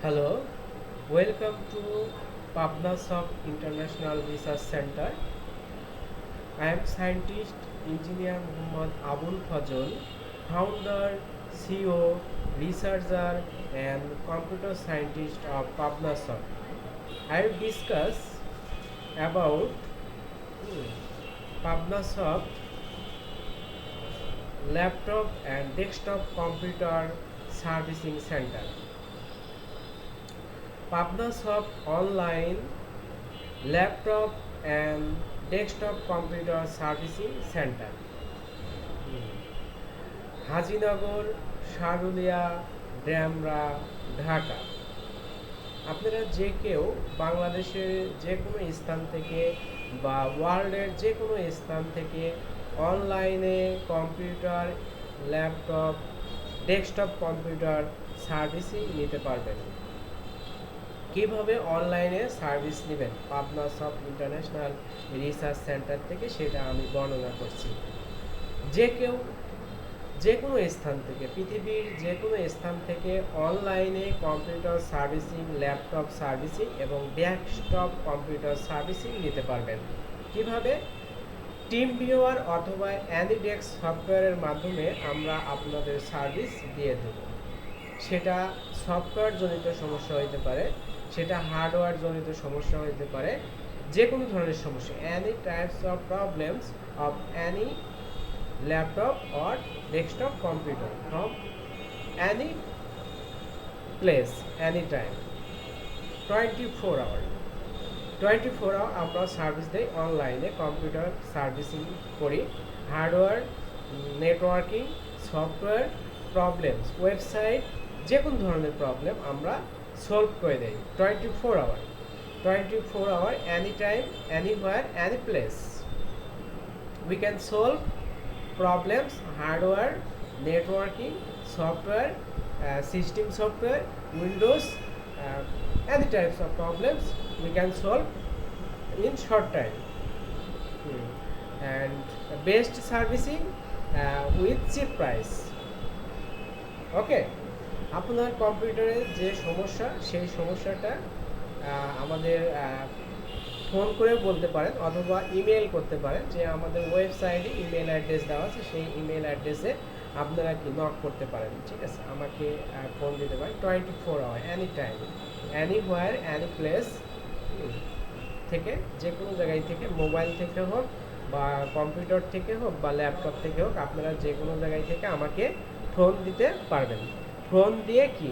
Hello, welcome to Pabnasoft International Research Center. I am scientist engineer Muhammad Abul Fazal, founder, CEO, researcher and computer scientist of Pabnasoft. I will discuss about Pabnasoft laptop and desktop computer servicing center. Pabnasoft online laptop and desktop computer servicing center, Hazinagar, Sarulia, Demra, Dhaka. আপনারা যে কেউ বাংলাদেশের যে কোনো স্থান থেকে বা ওয়ার্ল্ডের যে কোনো স্থান থেকে অনলাইনে computer, laptop, desktop computer servicing নিতে পারবেন। কীভাবে অনলাইনে সার্ভিস নেবেন পাবনাসফট ইন্টারন্যাশনাল রিসার্চ সেন্টার থেকে, সেটা আমি বর্ণনা করছি। যে কেউ যে কোনো স্থান থেকে, পৃথিবীর যে কোনো স্থান থেকে অনলাইনে কম্পিউটার সার্ভিসিং, ল্যাপটপ সার্ভিসিং এবং ডেস্কটপ কম্পিউটার সার্ভিসিং নিতে পারবেন। কিভাবে? টিম ভিউয়ার অথবা অ্যানিডেক্স সফটওয়্যারের মাধ্যমে আমরা আপনাদের সার্ভিস দিয়ে দেব। সেটা সফটওয়্যার জনিত সমস্যা হতে পারে, সেটা হার্ডওয়্যার জনিত সমস্যা হতে পারে, যে কোনো ধরনের সমস্যা, any types of problems of any laptop or desktop computer from any place, any time, 24 hour আমরা সার্ভিস দিই। অনলাইনে কম্পিউটার সার্ভিসিং করি, hardware, networking, software problems, website, যে কোনো ধরনের প্রবলেম আমরা সলভ করে দেই 24 hour, any time, anywhere, any place. We can solve problems, hardware, networking, software, system software, Windows, any types of problems we can solve in short time, and best servicing with cheap price. ওকে, আপনার কম্পিউটারে যে সমস্যা, সেই সমস্যাটা আমাদের phone করে বলতে পারেন অথবা ইমেল করতে পারেন, যে আমাদের ওয়েবসাইটে ইমেল অ্যাড্রেস দেওয়া আছে, সেই ইমেল অ্যাড্রেসে আপনারা কি নক করতে পারেন, ঠিক আছে? আমাকে ফোন দিতে পারেন 24 hour, any time, anywhere, any place থেকে, যে কোনো জায়গায় থেকে, মোবাইল থেকে হোক বা কম্পিউটার থেকে হোক বা ল্যাপটপ থেকে হোক, আপনারা যে কোনো জায়গায় থেকে আমাকে ফোন দিতে পারবেন। ফোন দিয়ে কি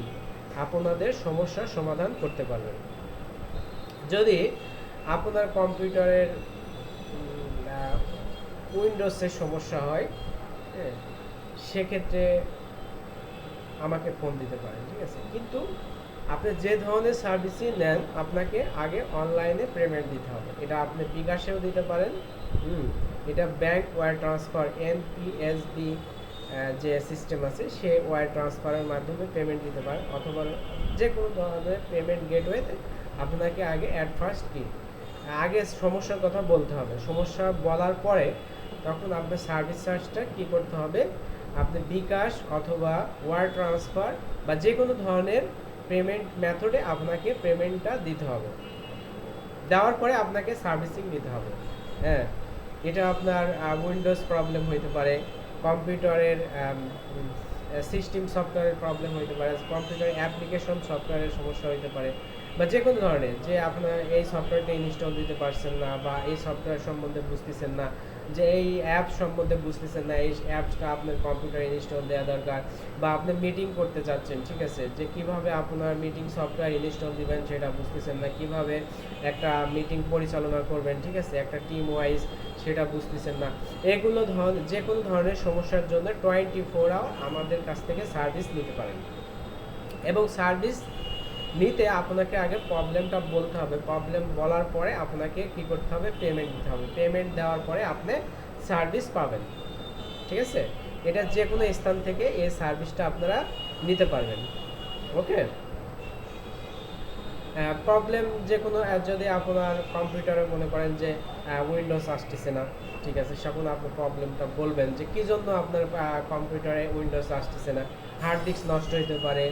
আপনাদের সমস্যার সমাধান করতে পারবেন। যদি আপনার কম্পিউটারের উইন্ডোজের সমস্যা হয়, সেক্ষেত্রে আমাকে ফোন দিতে পারেন, ঠিক আছে? কিন্তু আপনি যে ধরনের সার্ভিসই নেন, আপনাকে আগে অনলাইনে পেমেন্ট দিতে হবে। এটা আপনি বিকাশেও দিতে পারেন, এটা ব্যাংক ওয়্যার ট্রান্সফার, এনপিএসবি যে সিস্টেম আছে, সে ওয়্যার ট্রান্সফারের মাধ্যমে পেমেন্ট দিতে পারেন, অথবা যে কোনো ধরনের পেমেন্ট গেটওয়েতে আপনাকে আগে ফার্স্ট আগে সমস্যার কথা বলতে হবে। সমস্যা বলার পরে তখন আপনার সার্ভিস চার্জটা কী করতে হবে, আপনি বিকাশ অথবা ওয়্যার ট্রান্সফার বা যে কোনো ধরনের পেমেন্ট মেথডে আপনাকে পেমেন্টটা দিতে হবে। দেওয়ার পরে আপনাকে সার্ভিসিং দিতে হবে। হ্যাঁ, এটা আপনার উইন্ডোজ প্রবলেম হইতে পারে, কম্পিউটারের সিস্টেম সফটওয়্যারের প্রবলেম হইতে পারে, কম্পিউটারের অ্যাপ্লিকেশন সফটওয়্যারের সমস্যা হইতে পারে, বা যে কোনো ধরনের, যে আপনার এই সফটওয়্যারটা ইনস্টল দিতে পারছেন না, বা এই সফটওয়্যার সম্বন্ধে বুঝতেছেন না, যে এই অ্যাপ সম্বন্ধে বুঝতেছেন না, এই অ্যাপসটা আপনার কম্পিউটারে ইনস্টল দেওয়া দরকার, বা আপনি মিটিং করতে চাচ্ছেন, ঠিক আছে, যে কিভাবে আপনার মিটিং সফটওয়্যার ইনস্টল দিবেন সেটা বুঝতেছেন না, কিভাবে একটা মিটিং পরিচালনা করবেন, ঠিক আছে, একটা টিম ওয়াইজ, সেটা বুঝতেছেন না। এগুলো যে কোনো ধরনের সমস্যার জন্য 24 আওয়ার আমাদের কাছ থেকে সার্ভিস নিতে পারেন। এবং সার্ভিস নিতে আপনাকে আগে প্রবলেমটা বলতে হবে। প্রবলেম বলার পরে আপনাকে কী করতে হবে, পেমেন্ট দিতে হবে। পেমেন্ট দেওয়ার পরে আপনি সার্ভিস পাবেন, ঠিক আছে? এটা যে কোনো স্থান থেকে এই সার্ভিসটা আপনারা নিতে পারবেন। ওকে, প্রবলেম যে কোনো, যদি আপনার কম্পিউটারে মনে করেন যে উইন্ডোজ আসতেছে না, ঠিক আছে, তখন আপনি প্রবলেমটা বলবেন যে কী জন্য আপনার কম্পিউটারে উইন্ডোজ আসতেছে না। হার্ড ডিস্ক নষ্ট হইতে পারে,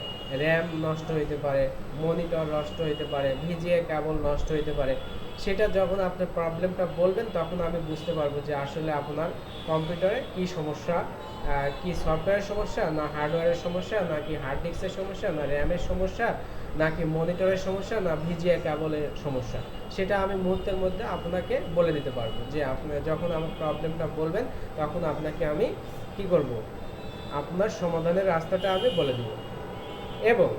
র্যাম নষ্ট হইতে পারে, মনিটর নষ্ট হইতে পারে, ভিজিএ কেবল নষ্ট হইতে পারে। সেটা যখন আপনার প্রবলেমটা বলবেন তখন আমি বুঝতে পারবো যে আসলে আপনার কম্পিউটারে কী সমস্যা, কি সফটওয়্যারের সমস্যা, না হার্ডওয়্যারের সমস্যা, নাকি হার্ড ডিস্কের সমস্যা, না র্যামের সমস্যা, নাকি মনিটরের সমস্যা, না ভিজিএ কেবলের সমস্যা। সেটা আমি মুহূর্তের মধ্যে আপনাকে বলে দিতে পারবো। যে আপনি যখন আমার প্রবলেমটা বলবেন তখন আপনাকে আমি কি করব, আপনার সমাধানের রাস্তাটা আমি বলে দেব। এবং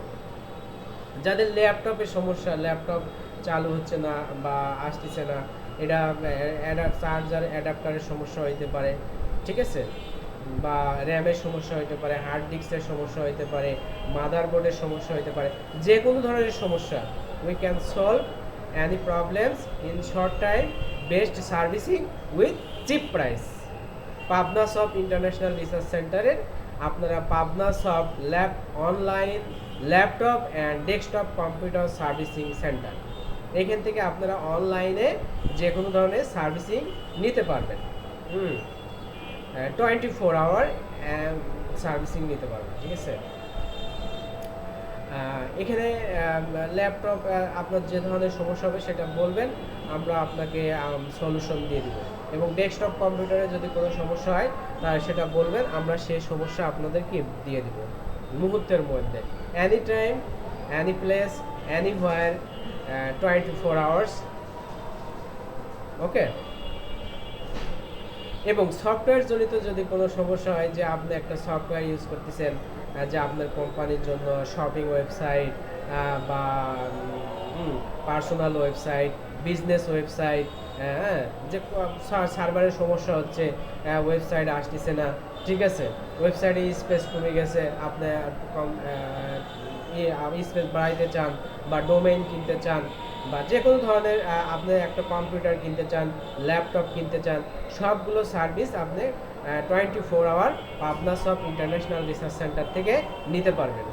যাদের ল্যাপটপের সমস্যা, ল্যাপটপ চালু হচ্ছে না বা আসতেছে না, এটা চার্জার অ্যাডাপ্টারের সমস্যা হইতে পারে, ঠিক আছে, বা র্যামের সমস্যা হইতে পারে, হার্ড ডিস্কের সমস্যা হইতে পারে, মাদারবোর্ডের সমস্যা হইতে পারে, যে কোনো ধরনের সমস্যা we can solve any problems in short time, best servicing with cheap price. Pabnasoft international research সেন্টারের আপনারা Pabnasoft online laptop and desktop computer servicing centre, এখান থেকে আপনারা অনলাইনে যে কোনো ধরনের সার্ভিসিং নিতে পারবেন। 24 আওয়ার সার্ভিসিং নিতে পারবেন, ঠিক আছে। এখানে ল্যাপটপ আপনার যে ধরনের সমস্যা হবে সেটা বলবেন, আমরা আপনাকে সলিউশন দিয়ে দেব। এবং ডেস্কটপ কম্পিউটারে যদি কোনো সমস্যা হয় তাহলে সেটা বলবেন, আমরা সেই সমস্যা আপনাদেরকে দিয়ে দেব মুহূর্তের মধ্যে, any time, any place, anywhere, 24 hours. Okay. এবং সফটওয়্যার জনিত যদি কোনো সমস্যা হয়, যে আপনি একটা সফটওয়্যার ইউজ করতেছেন যে আপনার কোম্পানির জন্য শপিং ওয়েবসাইট বা পার্সোনাল ওয়েবসাইট, বিজনেস ওয়েবসাইট, যে সার্ভারের সমস্যা হচ্ছে, ওয়েবসাইট আসতেছে না, ঠিক আছে, ওয়েবসাইটে স্পেস কমে গেছে, আপনি স্পেস বাড়াইতে চান বা ডোমেইন কিনতে চান, বা যে কোনো ধরনের আপনি একটা কম্পিউটার কিনতে চান, ল্যাপটপ কিনতে চান, সবগুলো সার্ভিস আপনি 24 আওয়ার পাবনাসফট ইন্টারন্যাশনাল রিসার্চ সেন্টার থেকে নিতে পারবেন।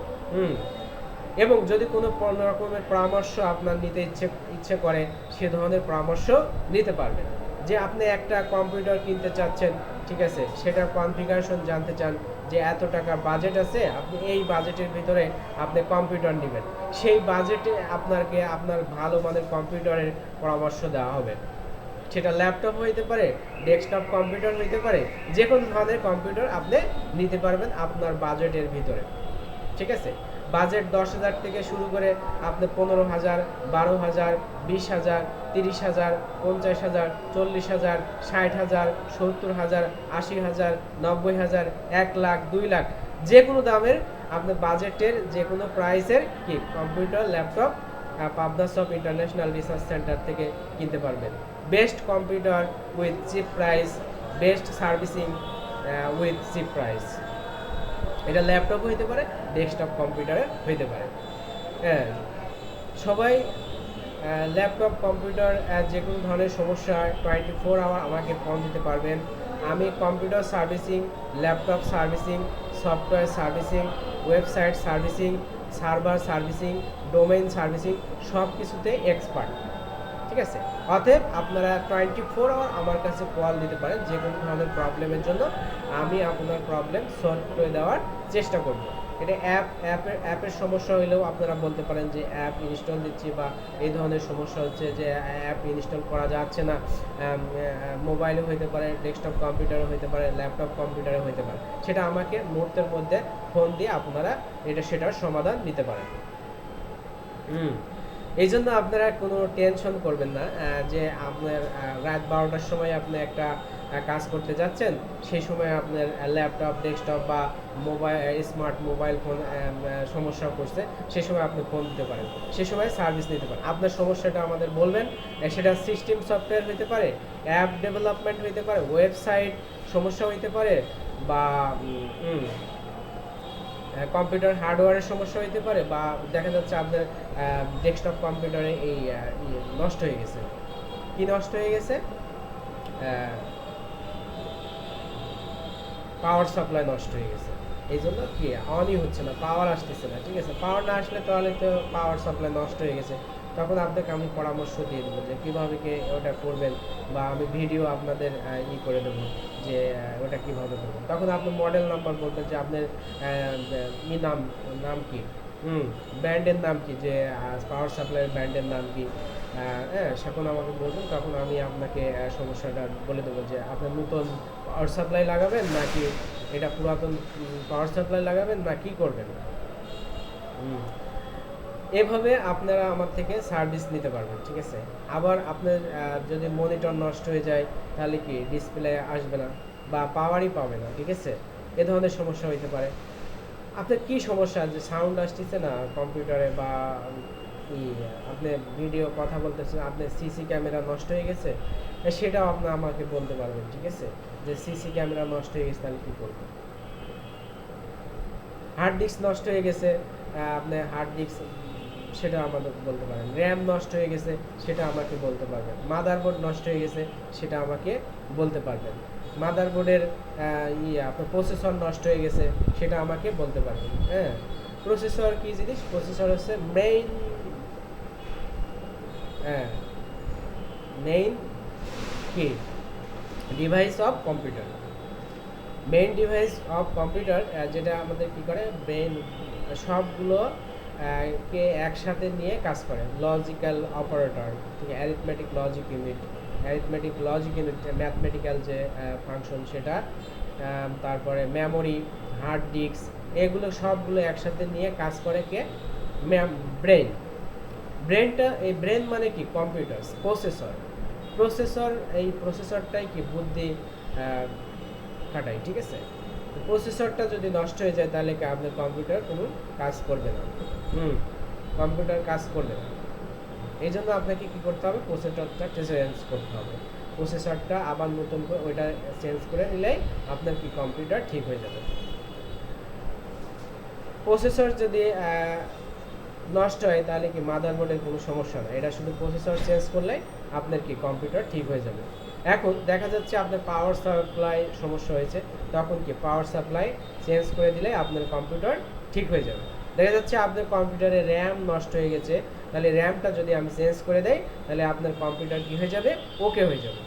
এবং যদি কোনো রকমের পরামর্শ আপনার নিতে ইচ্ছে করে, সে ধরনের পরামর্শ নিতে পারবেন। যে আপনি একটা কম্পিউটার কিনতে চাচ্ছেন, ঠিক আছে, সেটার কনফিগারেশন জানতে চান, যে এত টাকা বাজেট আছে, আপনি এই বাজেটের ভিতরে আপনি কম্পিউটার নেবেন, সেই বাজেটে আপনাকে আপনার ভালো মানের কম্পিউটারের পরামর্শ দেওয়া হবে। সেটা ল্যাপটপ হইতে পারে, ডেস্কটপ কম্পিউটার হইতে পারে, যে কোনো ধরনের কম্পিউটার আপনি নিতে পারবেন আপনার বাজেটের ভিতরে, ঠিক আছে। বাজেট 10,000 থেকে শুরু করে আপনি 15,000, 12,000, 20,000, 30,000, 50,000, 40,000, 60,000, 70,000, 80,000, 90,000, 1 লাখ, 2 লাখ, যে কোনো দামের আপনার বাজেটের যে কোনো প্রাইসের কি computer, laptop Pabnasoft international research centre থেকে কিনতে পারবেন। Best computer with cheap price, best servicing with cheap price. এটা ল্যাপটপ হইতে পারে, ডেস্কটপ কম্পিউটারে হইতে পারে। হ্যাঁ, সবাই ল্যাপটপ কম্পিউটার যে কোনো ধরনের সমস্যা 24 আওয়ার আমাকে ফোন দিতে পারবেন। আমি computer servicing, laptop servicing, software servicing, website servicing, server servicing, domain servicing, সব কিছুতে এক্সপার্ট, ঠিক আছে। অতএব আপনারা 24 আওয়ার আমার কাছে কল দিতে পারেন যে কোনো ধরনের প্রবলেমের জন্য, আমি আপনার প্রবলেম সলভ করে দেওয়ার চেষ্টা করব। এটা অ্যাপের সমস্যা হইলেও আপনারা বলতে পারেন যে অ্যাপ ইনস্টল দিচ্ছি বা এই ধরনের সমস্যা হচ্ছে, যে অ্যাপ ইনস্টল করা যাচ্ছে না, মোবাইলে হইতে পারে, ডেস্কটপ কম্পিউটারে হইতে পারে, ল্যাপটপ কম্পিউটারে হইতে পারে, সেটা আমাকে মুহূর্তের মধ্যে ফোন দিয়ে আপনারা সেটার সমাধান নিতে পারেন। এই জন্য আপনারা কোনো টেনশন করবেন না যে আপনার রাত 12টার সময় আপনি একটা কাজ করতে যাচ্ছেন, সেই সময় আপনার ল্যাপটপ, ডেস্কটপ বা স্মার্ট মোবাইল ফোন সমস্যা করছে, সেই সময় আপনি ফোন দিতে পারেন, সেই সময় সার্ভিস নিতে পারেন। আপনার সমস্যাটা আমাদের বলবেন, সেটা সিস্টেম সফটওয়্যার হইতে পারে, অ্যাপ ডেভেলপমেন্ট হইতে পারে, ওয়েবসাইট সমস্যা হইতে পারে, বা কম্পিউটার হার্ডওয়্যারের সমস্যা হইতে পারে, বা দেখা যাচ্ছে আপনার ডেস্কটপ কম্পিউটারে এই নষ্ট হয়ে গেছে। কি নষ্ট হয়ে গেছে? পাওয়ার সাপ্লাই নষ্ট হয়ে গেছে, এই জন্য কি অনই হচ্ছে না, পাওয়ার আসতেছে না, ঠিক আছে। পাওয়ার না আসলে তাহলে তো পাওয়ার সাপ্লাই নষ্ট হয়ে গেছে, তখন আপনাকে আমি পরামর্শ দিয়ে দেবো যে কীভাবে ওটা করবেন, বা আমি ভিডিও আপনাদের করে দেবো যে ওটা কীভাবে করবেন। তখন আপনি মডেল নাম্বার বলবেন যে আপনার নাম নাম কি, ব্র্যান্ডের নাম কি, যে পাওয়ার সাপ্লাইয়ের ব্র্যান্ডের নাম কি, হ্যাঁ সেখন আমাকে বলবেন। তখন আমি আপনাকে সমস্যাটা বলে দেবো যে আপনার নতুন পাওয়ার সাপ্লাই লাগাবেন নাকি এটা পুরাতন পাওয়ার সাপ্লাই লাগাবেন না কি করবেন। এভাবে আপনারা আমার থেকে সার্ভিস নিতে পারবেন, ঠিক আছে। আবার আপনার যদি মনিটর নষ্ট হয়ে যায় তাহলে কি ডিসপ্লে আসবে না বা পাওয়ারই পাবে না, ঠিক আছে। এ ধরনের সমস্যা হইতে পারে। আপনার কি সমস্যা, যে সাউন্ড আসতেছে না কম্পিউটারে, বা আপনি ভিডিও কথা বলতেছেন, আপনার সিসি ক্যামেরা নষ্ট হয়ে গেছে, সেটাও আপনি আমাকে বলতে পারবেন, ঠিক আছে, যে সিসি ক্যামেরা নষ্ট হয়ে গেছে তাহলে কী করবেন। হার্ড ডিস্ক নষ্ট হয়ে গেছে, আপনি হার্ড ডিস্ক সেটা আমাদের বলতে পারেন। র্যাম নষ্ট হয়ে গেছে সেটা আমাকে বলতে পারবেন। মাদারবোর্ড নষ্ট হয়ে গেছে সেটা আমাকে বলতে পারবেন। মাদারবোর্ডের আপনার প্রসেসর নষ্ট হয়ে গেছে সেটা আমাকে বলতে পারবেন। হ্যাঁ, প্রসেসর কি জিনিস? প্রসেসর হচ্ছে মেইন কি device of computer. Main device of computer যেটা আমাদের কি করে, ব্রেন সবগুলো কে একসাথে নিয়ে কাজ করে। লজিক্যাল অপারেটর, ঠিক আছে, অ্যারিথমেটিক লজিক ইউনিট, ম্যাথমেটিক্যাল যে ফাংশন সেটা, তারপরে মেমোরি, হার্ড ডিস্ক, এগুলো সবগুলো একসাথে নিয়ে কাজ করে কে, ব্রেন। এই ব্রেন মানে কি কম্পিউটার। প্রসেসর এই প্রসেসরটাই কি বুদ্ধি খাটাই, ঠিক আছে। প্রসেসরটা যদি নষ্ট হয়ে যায় তাহলে কি আপনার কম্পিউটার কোনো কাজ করবে না। কম্পিউটার কাজ করবে না। এই জন্য আপনাকে কি করতে হবে, প্রসেসরটা চেঞ্জ করতে হবে। প্রসেসরটা আবার নতুন করে ওইটা চেঞ্জ করে নিলেই আপনার কি কম্পিউটার ঠিক হয়ে যাবে। প্রসেসর যদি নষ্ট হয় তাহলে কি মাদারবোর্ডের কোনো সমস্যা না, এটা শুধু প্রসেসর চেঞ্জ করলে আপনার কি কম্পিউটার ঠিক হয়ে যাবে। এখন দেখা যাচ্ছে আপনার পাওয়ার সাপ্লাই সমস্যা হয়েছে, তখন কি পাওয়ার সাপ্লাই চেঞ্জ করে দিলে আপনার কম্পিউটার ঠিক হয়ে যাবে। দেখা যাচ্ছে আপনার কম্পিউটারে র্যাম নষ্ট হয়ে গেছে, তাহলে র্যামটা যদি আমি চেঞ্জ করে দেই তাহলে আপনার কম্পিউটার কি হয়ে যাবে, ওকে হয়ে যাবে।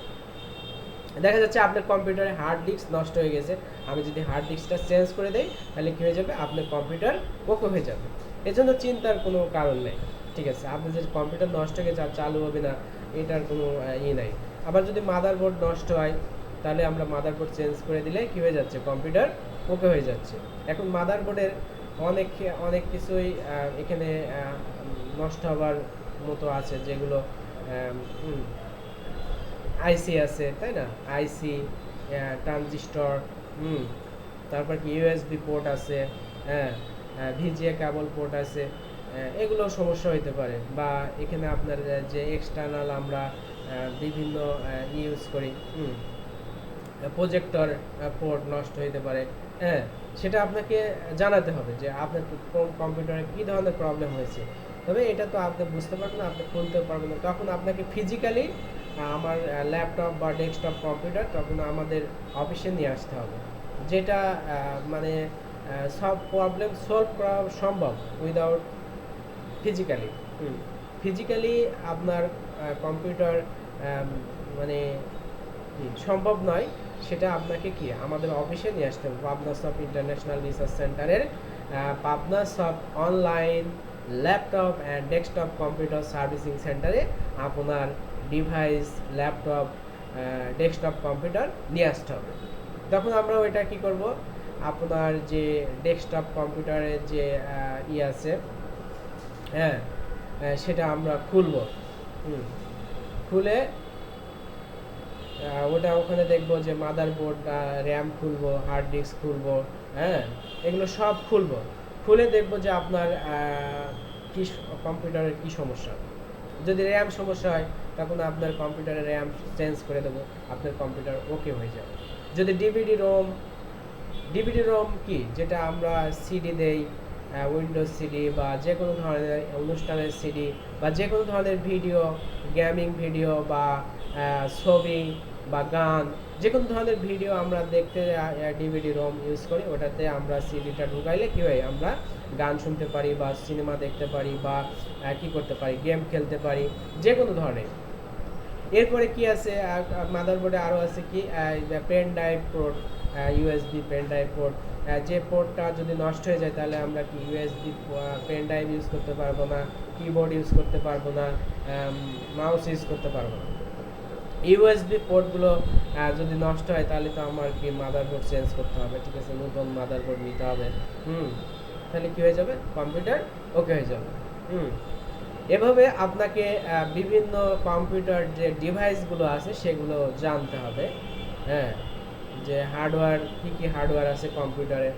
দেখা যাচ্ছে আপনার কম্পিউটারে হার্ড ডিস্ক নষ্ট হয়ে গেছে, আমি যদি হার্ড ডিস্কটা চেঞ্জ করে দেই তাহলে কী হয়ে যাবে, আপনার কম্পিউটার ওকে হয়ে যাবে। এজন্য চিন্তার কোনো কারণ নেই, ঠিক আছে। আপনার যে কম্পিউটার নষ্ট হয়ে গেছে আর চালু হবে না এটার কোনো নাই। আবার যদি মাদারবোর্ড নষ্ট হয় তাহলে আমরা মাদারবোর্ড চেঞ্জ করে দিলে কী হয়ে যাচ্ছে, কম্পিউটার ওকে হয়ে যাচ্ছে। এখন মাদারবোর্ডের অনেক কিছুই এখানে নষ্ট হওয়ার মতো আছে, যেগুলো আইসি আছে, তাই না, আইসি, ট্রানজিস্টর, তারপর কি ইউএসবি পোর্ট আছে, হ্যাঁ, ভিজিএ কেবল পোর্ট আছে, এগুলো সমস্যা হইতে পারে। বা এখানে আপনার যে এক্সটার্নাল আমরা বিভিন্ন ইউজ করি, প্রজেক্টর পোর্ট নষ্ট হইতে পারে। হ্যাঁ, সেটা আপনাকে জানাতে হবে যে আপনার কোন কম্পিউটারে কী ধরনের প্রবলেম হয়েছে। তবে এটা তো আপনি বুঝতে পারবেন না, আপনি খুলতে পারবেন না, তখন আপনাকে ফিজিক্যালি আমার ল্যাপটপ বা ডেস্কটপ কম্পিউটার তখন আমাদের অফিসে নিয়ে আসতে হবে, যেটা মানে সব প্রবলেম সলভ করা সম্ভব উইদাউট ফিজিক্যালি আপনার কম্পিউটার মানে সম্ভব নয়, সেটা আপনাকে কি আমাদের অফিসে নিয়ে আসতে হবে। পাবনাসফট ইন্টারন্যাশনাল রিসার্চ সেন্টারের Pabnasoft online laptop and desktop computer servicing সেন্টারে আপনার ডিভাইস, ল্যাপটপ, ডেস্কটপ কম্পিউটার নিয়ে আসতে হবে। তখন আমরা ওইটা কি করব, আপনার যে ডেস্কটপ কম্পিউটারের যে আছে, হ্যাঁ, সেটা আমরা খুলব। খুলে ওটা ওখানে দেখবো যে মাদারবোর্ড, র্যাম খুলবো, হার্ড ডিস্ক খুলবো, হ্যাঁ, এগুলো সব খুলবো। খুলে দেখবো যে আপনার কি কম্পিউটারের কি সমস্যা। যদি র্যাম সমস্যা হয় তখন আপনার কম্পিউটারের র্যাম চেঞ্জ করে দেবো, আপনার কম্পিউটার ওকে হয়ে যাবে। যদি ডিভিডি রোম কি, যেটা আমরা সিডি দেই, উইন্ডোজ সিডি বা যে কোনো ধরনের অনুষ্ঠানের সিডি বা যে কোনো ধরনের ভিডিও, গেমিং ভিডিও বা ছবি বা গান, যে কোনো ধরনের ভিডিও আমরা দেখতে ডিভিডি রম ইউজ করি, ওটাতে আমরা সিডিটা ঢুকাইলে কী হয়, আমরা গান শুনতে পারি বা সিনেমা দেখতে পারি বা কী করতে পারি, গেম খেলতে পারি, যে কোনো ধরনের। এরপরে কি আছে মাদারবোর্ডে আরও আছে কি pen drive port, USB pen drive port. যে পোর্টটা যদি নষ্ট হয়ে যায় তাহলে আমরা কি ইউএসবি পেন ড্রাইভ ইউজ করতে পারবো না, কিবোর্ড ইউজ করতে পারবো না, মাউস ইউজ করতে পারবো না। ইউএসবি পোর্টগুলো যদি নষ্ট হয় তাহলে তো আমার কি মাদারবোর্ড চেঞ্জ করতে হবে, ঠিক আছে, নতুন মাদারবোর্ড নিতে হবে। তাহলে কি হয়ে যাবে, কম্পিউটার ওকে হয়ে যাবে। এভাবে আপনাকে বিভিন্ন কম্পিউটার যে ডিভাইসগুলো আছে সেগুলো জানতে হবে। হ্যাঁ, যে হার্ডওয়্যার কী কী হার্ডওয়্যার আছে কম্পিউটারে,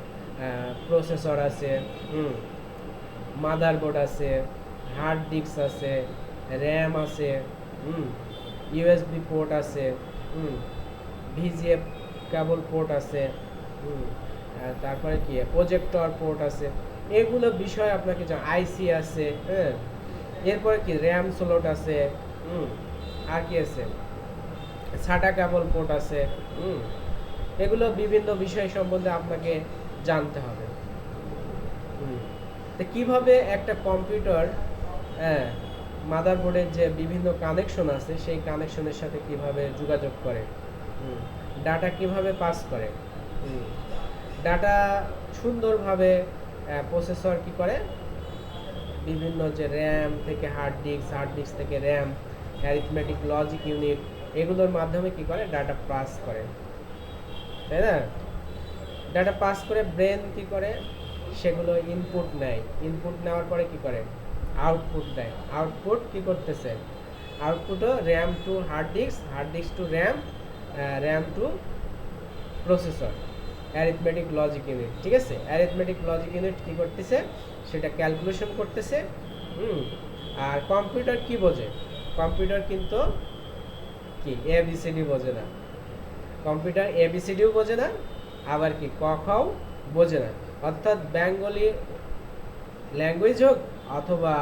প্রসেসর আছে, মাদারবোর্ড আছে, হার্ড ডিস্ক আছে, র্যাম আছে, ইউএসবি পোর্ট আছে, ভিজিএ কেবল পোর্ট আছে, তারপরে কি প্রজেক্টর পোর্ট আছে, এগুলো বিষয় আপনাকে আইসি আছে। হ্যাঁ, এরপরে কি র্যাম স্লট আছে, আর কি আছে সাটা কেবল পোর্ট আছে। এগুলো বিভিন্ন বিষয় সম্বন্ধে আপনাকে জানতে হবে। তো কীভাবে একটা কম্পিউটার মাদারবোর্ডের যে বিভিন্ন কানেকশন আছে সেই কানেকশনের সাথে কিভাবে যোগাযোগ করে, ডাটা কিভাবে পাস করে, ডাটা সুন্দরভাবে প্রসেসর কি করে, বিভিন্ন যে র্যাম থেকে হার্ড ডিস্ক থেকে র্যাম, অ্যারিথমেটিক লজিক ইউনিট, এগুলোর মাধ্যমে কি করে ডাটা পাস করে, তাই না? ডাটা পাস করে ব্রেন কি করে, সেগুলো ইনপুট নেয়, ইনপুট নেওয়ার পরে কি করে আউটপুট দেয়। আউটপুট কি করতেছে, আউটপুটও RAM to hard disk to RAM, RAM to processor, arithmetic logic unit, ঠিক আছে। অ্যারিথমেটিক লজিক ইউনিট কি করতেছে, সেটা ক্যালকুলেশন করতেছে। আর কম্পিউটার কি বোঝে, কম্পিউটার কিন্তু কি এবিসিডি বোঝে না, কম্পিউটার এবিসিডিও বোঝে না, আবার কি ক খও বোঝে না। অর্থাৎ বেঙ্গলি ল্যাঙ্গুয়েজ হোক অথবা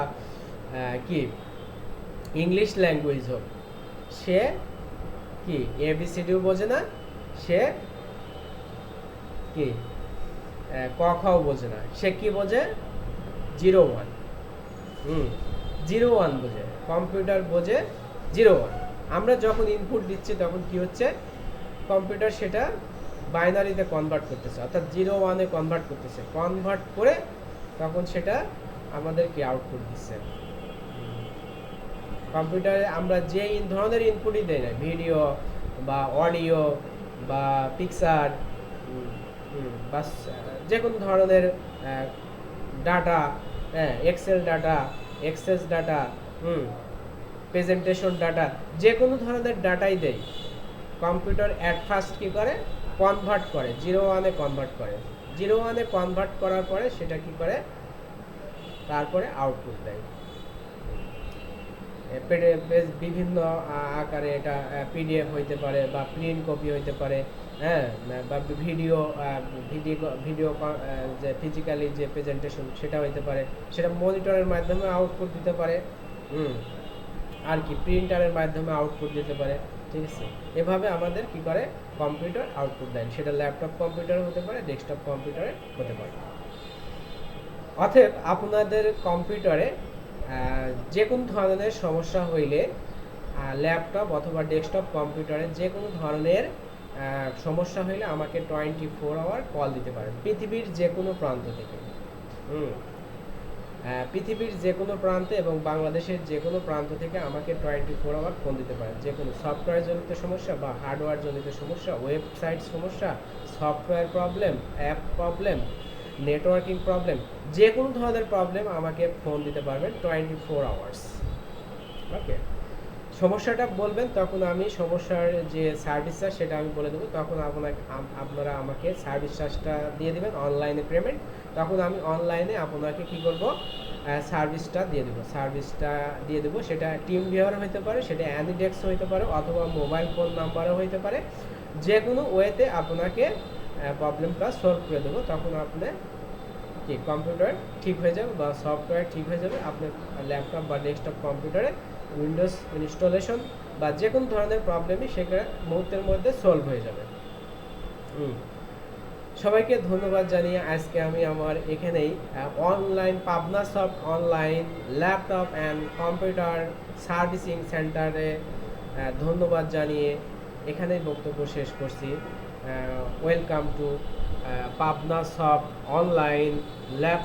কি ইংলিশ ল্যাঙ্গুয়েজ হোক, সে কি এবিসিডিও বোঝে না, সে কি ক খও বোঝে না, সে কি বোঝে 01, 01 বোঝে, কম্পিউটার বোঝে 01। আমরা যখন ইনপুট দিচ্ছি তখন কি হচ্ছে, কম্পিউটার সেটা বাইনারিতে কনভার্ট করতেছে, অর্থাৎ 01-এ কনভার্ট করতেছে, কনভার্ট করে তখন সেটা আমাদের কি আউটপুট দিচ্ছে। কম্পিউটারে আমরা যে ধরনের ইনপুটই দেই না, ভিডিও বা অডিও বা পিকচার বা যে কোনো ধরনের data, Excel data, Access data, presentation data, যে কোনো ধরনের ডাটাই দেই, কম্পিউটার অ্যাট ফার্স্ট কী করে কনভার্ট করে, 01-এ কনভার্ট করে। 01-এ কনভার্ট করার পরে সেটা কি করে, তারপরে আউটপুট দেয় বিভিন্ন আকারে। এটা পিডিএফ হইতে পারে বা প্রিন্ট কপি হইতে পারে, হ্যাঁ, বা ভিডিও যে ফিজিক্যালি যে প্রেজেন্টেশন সেটা হইতে পারে, সেটা মনিটরের মাধ্যমে আউটপুট দিতে পারে, আর কি প্রিন্টারের মাধ্যমে আউটপুট দিতে পারে, ঠিক আছে। এভাবে আমাদের কি করে কম্পিউটার আউটপুট দেয়, সেটা ল্যাপটপ কম্পিউটারে হতে পারে, ডেস্কটপ কম্পিউটারে হতে পারে। অতএব আপনাদের কম্পিউটারে যে কোনো ধরনের সমস্যা হইলে ল্যাপটপ অথবা ডেস্কটপ কম্পিউটারে যে কোনো ধরনের সমস্যা হইলে আমাকে 24 আওয়ার কল দিতে পারেন, পৃথিবীর যে কোনো প্রান্ত থেকে। পৃথিবীর যে কোনো প্রান্তে এবং বাংলাদেশের যে কোনো প্রান্ত থেকে আমাকে 24 আওয়ার ফোন দিতে পারেন। যে কোনো সফটওয়্যার জনিত সমস্যা বা হার্ডওয়্যার জনিত সমস্যা, ওয়েবসাইট সমস্যা, software problem, app problem, networking problem, যে কোনো ধরনের প্রবলেম আমাকে ফোন দিতে পারবেন 24 আওয়ার্স। ওকে, সমস্যাটা বলবেন, তখন আমি সমস্যার যে সার্ভিস চার্জ সেটা আমি বলে দেবো, তখন আপনারা আমাকে সার্ভিস চার্জটা দিয়ে দেবেন, অনলাইনে পেমেন্ট, তখন আমি অনলাইনে আপনাকে কি করব, সার্ভিসটা দিয়ে দেবো। সেটা টিম ভিউয়ার হতে পারে, সেটা অ্যানিডেক্স হতে পারে, অথবা মোবাইল ফোন নাম্বারও হতে পারে, যে কোনো ওয়েতে আপনাকে প্রবলেমটা সলভ করে দেবো। তখন আপনার কি কম্পিউটার ঠিক হয়ে যাবে বা সফটওয়্যার ঠিক হয়ে যাবে, আপনার ল্যাপটপ বা ডেস্কটপ কম্পিউটারে উইন্ডোজ ইনস্টলেশন বা যে কোনো ধরনের প্রবলেমই সেটা মুহূর্তের মধ্যে সলভ হয়ে যাবে। সবাইকে ধন্যবাদ জানিয়ে আজকে আমি আমার এখানেই online Pabnasoft online laptop and computer servicing সেন্টারে ধন্যবাদ জানিয়ে এখানেই বক্তব্য শেষ করছি। Welcome to Pabnasoft online lap